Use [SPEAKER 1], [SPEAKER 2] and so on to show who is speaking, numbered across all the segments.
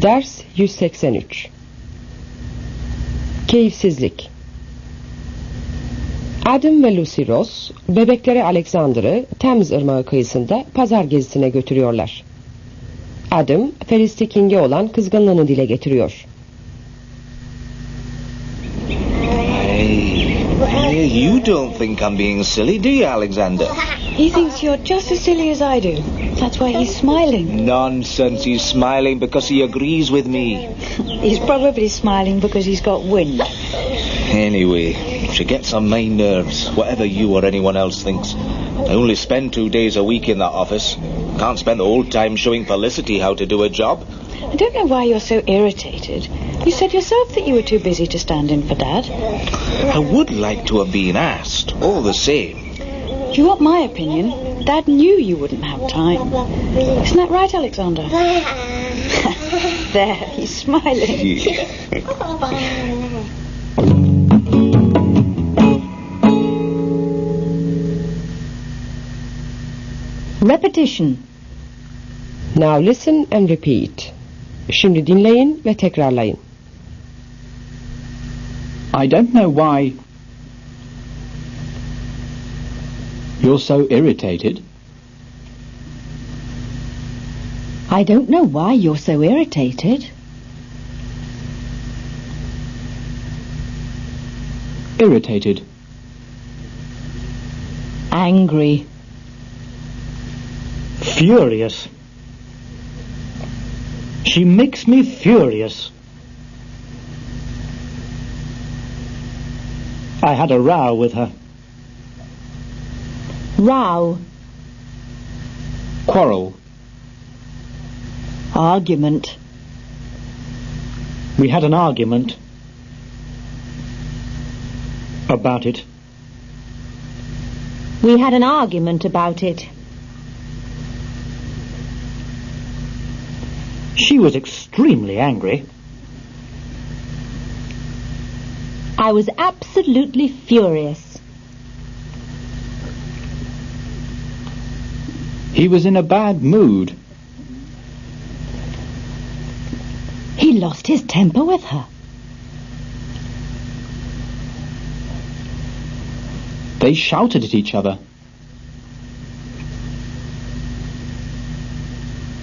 [SPEAKER 1] Ders 183. Keyifsizlik. Adam ve Lucy Ross, bebekleri Alexander'ı Thames Irmağı kıyısında pazar gezisine götürüyorlar. Adam, Felicity King'e olan kızgınlığını dile getiriyor.
[SPEAKER 2] Hey, you don't think I'm being silly, do you, Alexander?
[SPEAKER 3] He thinks you're just as silly as I do. That's why he's smiling.
[SPEAKER 2] Nonsense, he's smiling because he agrees with me.
[SPEAKER 3] He's probably smiling because he's got wind.
[SPEAKER 2] Anyway, she gets on my nerves, whatever you or anyone else thinks. I only spend 2 days a week in that office. Can't spend the whole time showing Felicity how to do a job.
[SPEAKER 3] I don't know why you're so irritated. You said yourself that you were too busy to stand in for Dad.
[SPEAKER 2] I would like to have been asked, all the same.
[SPEAKER 3] Do you want my opinion? Dad knew you wouldn't have time. Isn't that right, Alexander? There, he's smiling.
[SPEAKER 2] Yeah.
[SPEAKER 3] Repetition.
[SPEAKER 1] Now listen and repeat. Şimdi dinleyin ve tekrarlayın.
[SPEAKER 4] I don't know why you're so irritated.
[SPEAKER 3] I don't know why you're so irritated.
[SPEAKER 4] Irritated.
[SPEAKER 3] Angry.
[SPEAKER 5] Furious. She makes me furious. I had a row with her.
[SPEAKER 3] Row.
[SPEAKER 4] Quarrel.
[SPEAKER 3] Argument.
[SPEAKER 5] We had an argument about it.
[SPEAKER 3] We had an argument about it.
[SPEAKER 5] She was extremely angry.
[SPEAKER 3] I was absolutely furious.
[SPEAKER 4] He was in a bad mood.
[SPEAKER 3] He lost his temper with her.
[SPEAKER 4] They shouted at each other.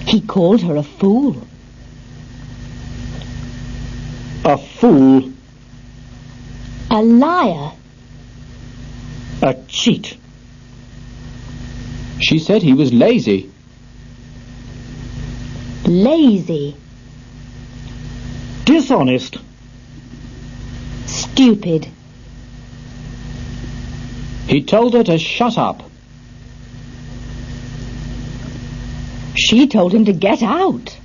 [SPEAKER 3] He called her a fool.
[SPEAKER 5] A fool.
[SPEAKER 3] A liar.
[SPEAKER 5] A cheat.
[SPEAKER 4] She said he was lazy.
[SPEAKER 3] Lazy.
[SPEAKER 5] Dishonest.
[SPEAKER 3] Stupid.
[SPEAKER 4] He told her to shut up.
[SPEAKER 3] She told him to get out.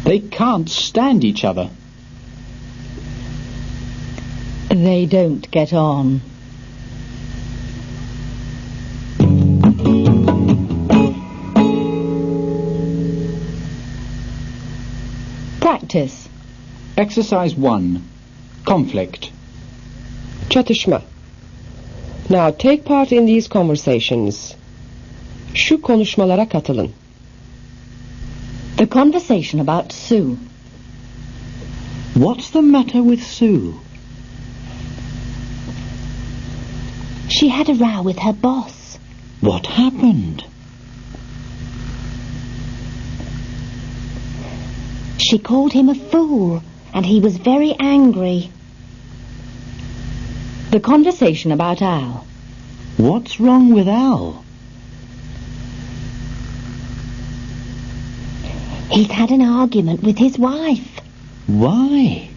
[SPEAKER 4] They can't stand each other.
[SPEAKER 3] They don't get on. Practice.
[SPEAKER 4] Exercise 1. Conflict.
[SPEAKER 1] Çatışma. Now take part in these conversations. Şu konuşmalara katılın.
[SPEAKER 3] The conversation about Sue.
[SPEAKER 5] What's the matter with Sue?
[SPEAKER 3] She had a row with her boss.
[SPEAKER 5] What happened?
[SPEAKER 3] She called him a fool, and he was very angry. The conversation about Al.
[SPEAKER 5] What's wrong with Al?
[SPEAKER 3] He's had an argument with his wife.
[SPEAKER 5] Why?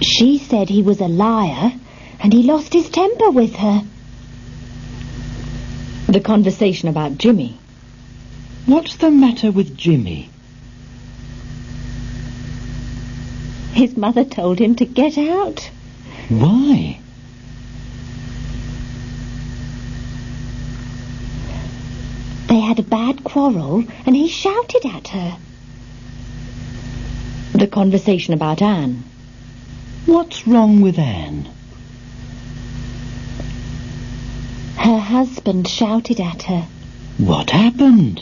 [SPEAKER 3] She said he was a liar, and he lost his temper with her. The conversation about Jimmy.
[SPEAKER 5] What's the matter with Jimmy?
[SPEAKER 3] His mother told him to get out.
[SPEAKER 5] Why?
[SPEAKER 3] They had a bad quarrel, and he shouted at her. The conversation about Anne.
[SPEAKER 5] What's wrong with Anne?
[SPEAKER 6] Her husband shouted at her.
[SPEAKER 5] What happened?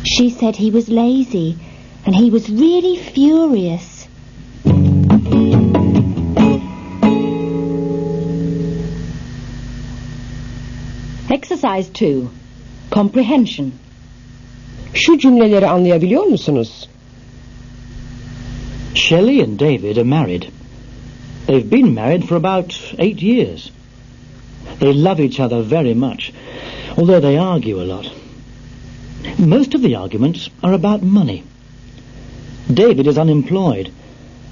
[SPEAKER 6] She said he was lazy, and he was really furious.
[SPEAKER 3] Exercise 2. Comprehension.
[SPEAKER 1] Şu cümleleri anlayabiliyor musunuz?
[SPEAKER 5] Shelley and David are married. They've been married for about 8 years. They love each other very much, although they argue a lot. Most of the arguments are about money. David is unemployed,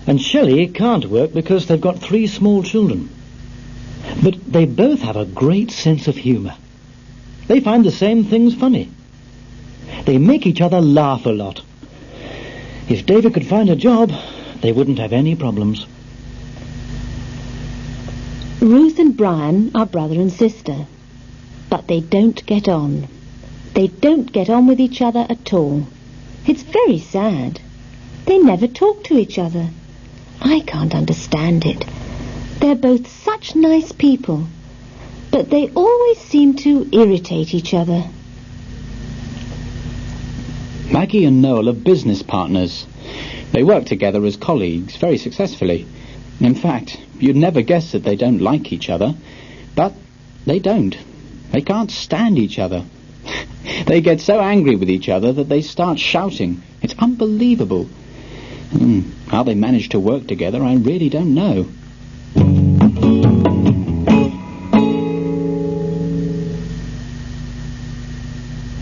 [SPEAKER 5] and Shelley can't work because they've got 3 small children. But they both have a great sense of humour. They find the same things funny. They make each other laugh a lot. If David could find a job, they wouldn't have any problems.
[SPEAKER 6] Ruth and Brian are brother and sister, but they don't get on. They don't get on with each other at all. It's very sad. They never talk to each other. I can't understand it. They're both such nice people, but they always seem to irritate each other.
[SPEAKER 4] Maggie and Noel are business partners. They work together as colleagues very successfully. In fact, you'd never guess that they don't like each other. But they don't. They can't stand each other. They get so angry with each other that they start shouting. It's unbelievable. How they manage to work together, I really don't know.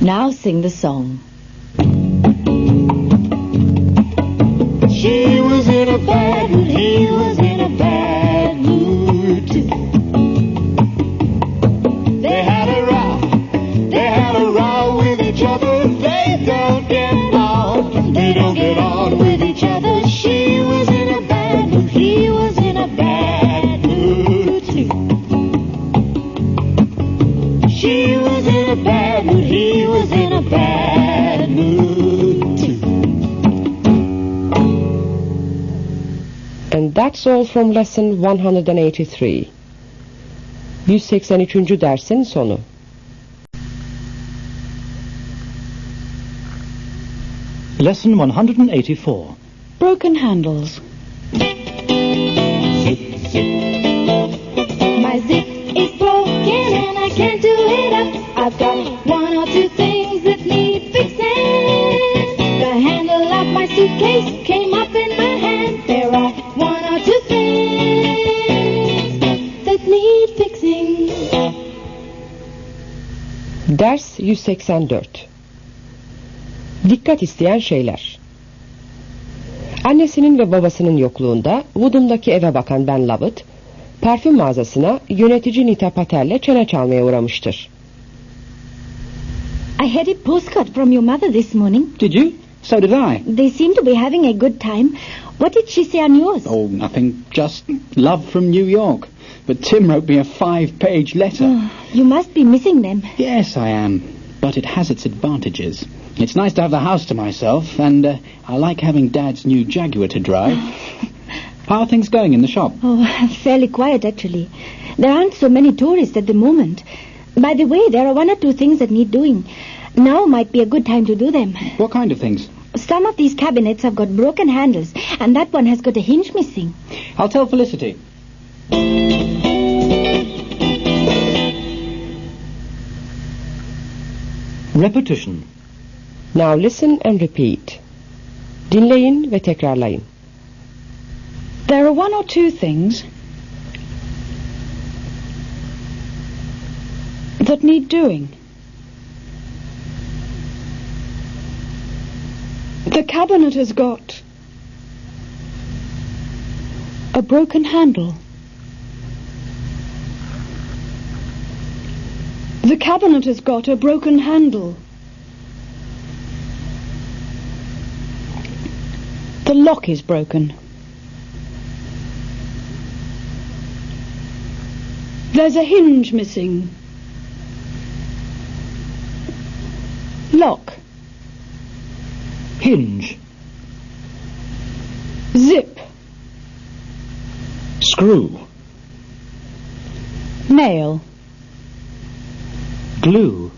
[SPEAKER 3] Now sing the song.
[SPEAKER 7] She was in a bad mood, he was in a bad mood too. They had a row with each other. They don't get on with each other. She was in a bad mood, he was in a bad mood too. She was in a bad mood, he was in a bad mood too.
[SPEAKER 1] And that's all from lesson 183. 183. dersin sonu.
[SPEAKER 5] Lesson 184.
[SPEAKER 3] Broken handles.
[SPEAKER 6] My zip is broken and I can't do it up. I've got 1 or 2 things that need fixing. The handle of my suitcase came up in my hand. There are 1 or 2 things that need fixing.
[SPEAKER 1] Ders 184. Dikkat isteyen şeyler. Annesinin ve babasının yokluğunda Woodham'daki eve bakan Ben Lovett, parfüm mağazasına yönetici Nita Patel'le çene çalmaya uğramıştır.
[SPEAKER 6] I had a postcard from your mother this morning.
[SPEAKER 4] Did you? So did I.
[SPEAKER 6] They seem to be having a good time. What did she say on yours?
[SPEAKER 4] Oh, nothing. Just love from New York. But Tim wrote me a 5-page letter.
[SPEAKER 6] Oh, you must be missing them.
[SPEAKER 4] Yes, I am. But it has its advantages. It's nice to have the house to myself, and I like having Dad's new Jaguar to drive. How are things going in the shop?
[SPEAKER 6] Oh, fairly quiet, actually. There aren't so many tourists at the moment. By the way, there are 1 or 2 things that need doing. Now might be a good time to do them.
[SPEAKER 4] What kind of things?
[SPEAKER 6] Some of these cabinets have got broken handles, and that one has got a hinge missing.
[SPEAKER 4] I'll tell Felicity.
[SPEAKER 5] Repetition.
[SPEAKER 1] Now listen and repeat. Dinleyin ve tekrarlayın.
[SPEAKER 3] There are 1 or 2 things that need doing. The cabinet has got a broken handle. The cabinet has got a broken handle. The lock is broken. There's a hinge missing. Lock.
[SPEAKER 5] Hinge.
[SPEAKER 3] Zip.
[SPEAKER 8] Screw.
[SPEAKER 3] Nail.
[SPEAKER 5] Glue.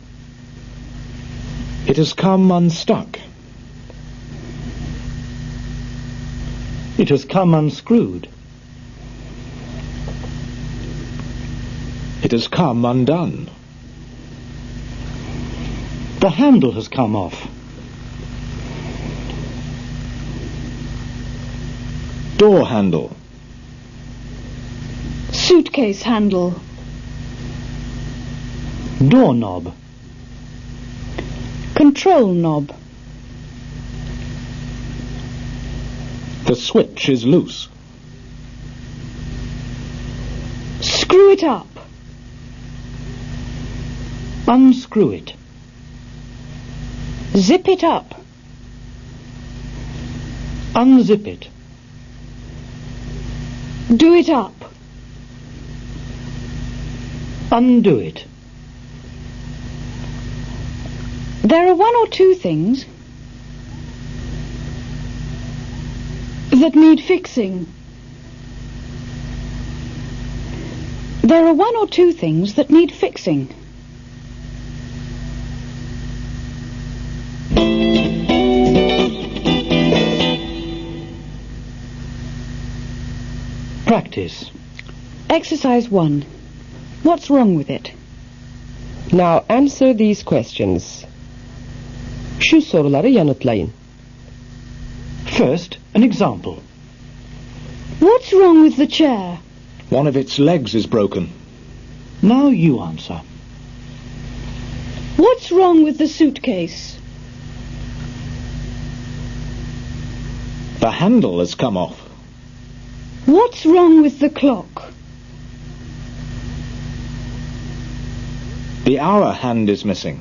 [SPEAKER 8] It has come unstuck.
[SPEAKER 5] It has come unscrewed.
[SPEAKER 8] It has come undone.
[SPEAKER 5] The handle has come off.
[SPEAKER 8] Door handle.
[SPEAKER 3] Suitcase handle.
[SPEAKER 5] Doorknob.
[SPEAKER 3] Control knob.
[SPEAKER 8] The switch is loose.
[SPEAKER 3] Screw it up.
[SPEAKER 5] Unscrew it.
[SPEAKER 3] Zip it up.
[SPEAKER 5] Unzip it.
[SPEAKER 3] Do it up.
[SPEAKER 5] Undo it.
[SPEAKER 3] There are one or two things that need fixing. There are one or two things that need fixing.
[SPEAKER 5] Practice.
[SPEAKER 3] Exercise 1. What's wrong with it?
[SPEAKER 1] Now answer these questions. Şu soruları yanıtlayın.
[SPEAKER 5] First, an example.
[SPEAKER 3] What's wrong with the chair?
[SPEAKER 8] One of its legs is broken.
[SPEAKER 5] Now you answer.
[SPEAKER 3] What's wrong with the suitcase?
[SPEAKER 8] The handle has come off.
[SPEAKER 3] What's wrong with the clock?
[SPEAKER 8] The hour hand is missing.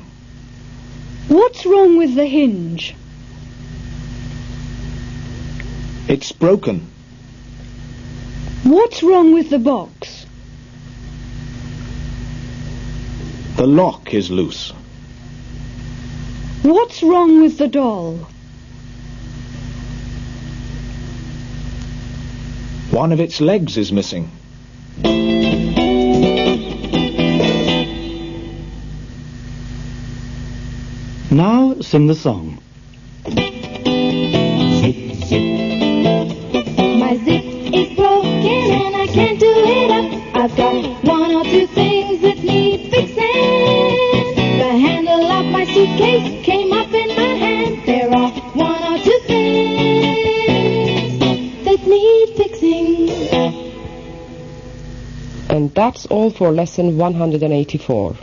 [SPEAKER 3] What's wrong with the hinge?
[SPEAKER 8] It's broken.
[SPEAKER 3] What's wrong with the box?
[SPEAKER 8] The lock is loose.
[SPEAKER 3] What's wrong with the doll?
[SPEAKER 8] One of its legs is missing.
[SPEAKER 5] Now sing the song.
[SPEAKER 7] My zip is broken and I can't do it up. I've got one or two things that need fixing. The handle of my suitcase came up in my hand. There are one or two things that need fixing.
[SPEAKER 1] And that's all for lesson 184.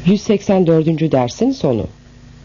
[SPEAKER 1] 184. dersin sonu.